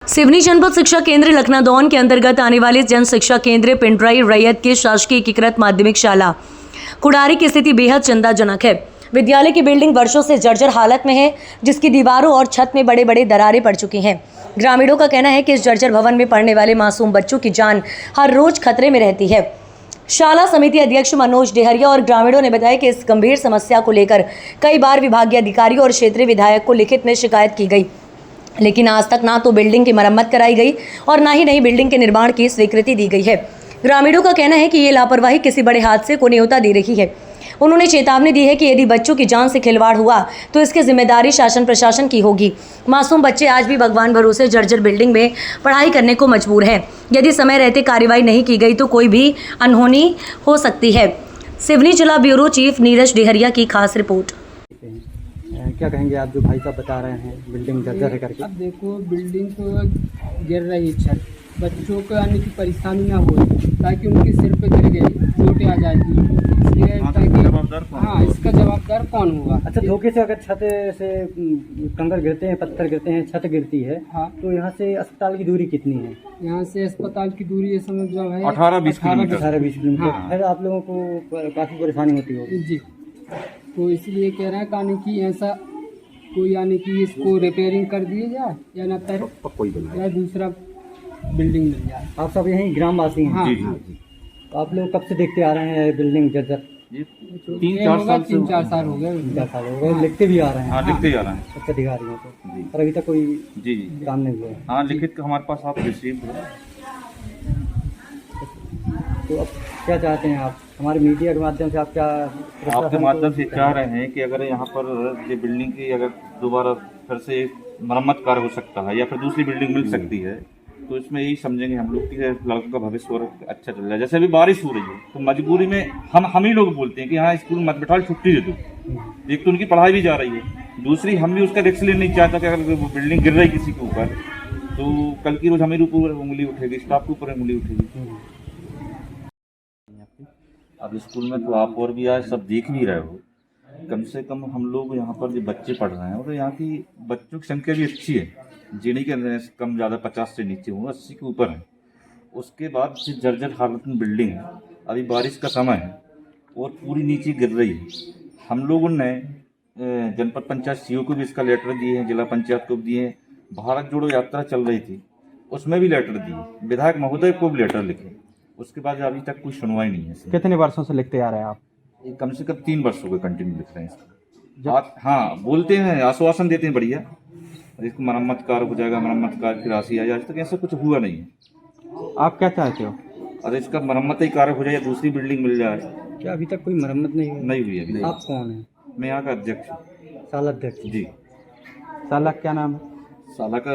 सिवनी जनपद शिक्षा केंद्र लखनादौन के अंतर्गत आने वाले जन शिक्षा केंद्र पिंडराई रैयत के शासकीय एकीकृत माध्यमिक शाला कुड़ारी की स्थिति बेहद चिंताजनक है। विद्यालय की बिल्डिंग वर्षों से जर्जर हालत में है, जिसकी दीवारों और छत में बड़े बड़े दरारें पड़ चुकी हैं। ग्रामीणों का कहना है कि इस जर्जर भवन में पढ़ने वाले मासूम बच्चों की जान हर रोज खतरे में रहती है। शाला समिति अध्यक्ष मनोज डेहरिया और ग्रामीणों ने बताया कि इस गंभीर समस्या को लेकर कई बार विभागीय अधिकारियों और क्षेत्रीय विधायक को लिखित में शिकायत की गई, लेकिन आज तक ना तो बिल्डिंग की मरम्मत कराई गई और ना ही नई बिल्डिंग के निर्माण की स्वीकृति दी गई है। ग्रामीणों का कहना है कि ये लापरवाही किसी बड़े हादसे को न्योता दे रही है। उन्होंने चेतावनी दी है कि यदि बच्चों की जान से खिलवाड़ हुआ तो इसकी जिम्मेदारी शासन प्रशासन की होगी। मासूम बच्चे आज भी भगवान भरोसे जर्जर बिल्डिंग में पढ़ाई करने को मजबूर हैं। यदि समय रहते कार्रवाई नहीं की गई तो कोई भी अनहोनी हो सकती है। सिवनी जिला ब्यूरो चीफ नीरज डेहरिया की खास रिपोर्ट। क्या कहेंगे आप जो भाई साहब बता रहे हैं बिल्डिंग जर्जर है करके? अब देखो बिल्डिंग तो गिर रही छत, बच्चों को आने की परेशानी ना हो ताकि उनके सिर पे गिर गई चोटें आ जाएगी, इसलिए ताकि इसका जवाबदार कौन होगा? अच्छा, धोखे से अगर छत से कंकर गिरते हैं, पत्थर गिरते हैं, छत गिरती है, हाँ, तो यहाँ से अस्पताल की दूरी कितनी है? यहाँ से अस्पताल की दूरी ये समझ जाओ है 18-20 किलोमीटर। 18-20 किलोमीटर। हाँ। फिर आप लोगों को काफ़ी परेशानी होती होगी। जी, तो इसलिए कह रहे हैं कहानी कि ऐसा कोई यानी कि इसको रिपेयरिंग कर दिए जाए या ना या दूसरा बिल्डिंग मिल जाए। आप सब यहीं ग्रामवासी हैं? हाँ, जी, जी, हाँ। जी। तो आप लोग कब से देखते आ रहे हैं बिल्डिंग जर्जर? ये तो 3-4 साल से 3-4 साल हो गए। 4 साल हो गए, लिखते भी आ रहे हैं हाँ, लिखते जा रहे हैं। उच्च अधिकारियों को, जी पर अभी तक कोई जी जी काम नहीं हुआ है। हाँ, लिखित का हमारे पास आप रिसीव है। तो अब क्या चाहते हैं आप? हमारे मीडिया के माध्यम से आप क्या आपके माध्यम से चाह रहे हैं कि अगर यहाँ पर ये बिल्डिंग की अगर दोबारा फिर से मरम्मत कार्य हो सकता है या फिर दूसरी बिल्डिंग मिल सकती है, तो इसमें यही समझेंगे हम लोग कि लड़कों का भविष्य और अच्छा चल रहा है। जैसे अभी बारिश हो रही है तो मजबूरी में हम ही लोग बोलते हैं कि हाँ, स्कूल मत बैठाओ, छुट्टी दे दो। एक तो उनकी पढ़ाई भी जा रही है, दूसरी हम भी उसका रिस्क लेना नहीं चाहता कि अगर वो बिल्डिंग गिर रही किसी के ऊपर तो कल की रोज हमें ऊपर उंगली उठेगी, स्टाफ के ऊपर उंगली उठेगी। अब स्कूल में तो आप और भी आज सब देख भी रहे हो, कम से कम हम लोग यहाँ पर जो बच्चे पढ़ रहे हैं और यहाँ की बच्चों की संख्या भी अच्छी है, जीने के कम ज़्यादा 50 से नीचे होंगे, 80 के ऊपर है। उसके बाद से जर्जर हालत में बिल्डिंग है, अभी बारिश का समय है और पूरी नीचे गिर रही है। हम लोगों ने जनपद पंचायत सीओ को भी इसका लेटर दिए हैं, जिला पंचायत को भी दिए हैं, भारत जोड़ो यात्रा चल रही थी उसमें भी लेटर दिए, विधायक महोदय को भी लेटर लिखे, उसके बाद अभी तक कोई सुनवाई नहीं है। कितने वर्षों से लिखते आ रहे हैं आप? ये कम से कम 3 वर्षों के कंटिन्यू लिख रहे हैं इसको। आप हाँ बोलते हैं, आश्वासन देते हैं बढ़िया, इसको मरम्मत कार्य हो जाएगा, मरम्मत कार्य की राशि आई, आज तक ऐसा कुछ हुआ नहीं है। आप क्या चाहते हो? अरे इसका मरम्मत ही कार्य हो जाए या दूसरी बिल्डिंग मिल जाए। क्या अभी तक कोई मरम्मत नहीं हुई? नहीं हुई है अभी। आप कौन हैं? मैं यहाँ का अध्यक्ष हूँ। साला अध्यक्ष जी। साला क्या नाम है? साला का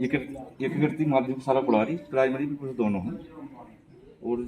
एकीकृत माध्यमिक शाला कुड़ारी, प्राइमरी भी कुछ दोनों हैं और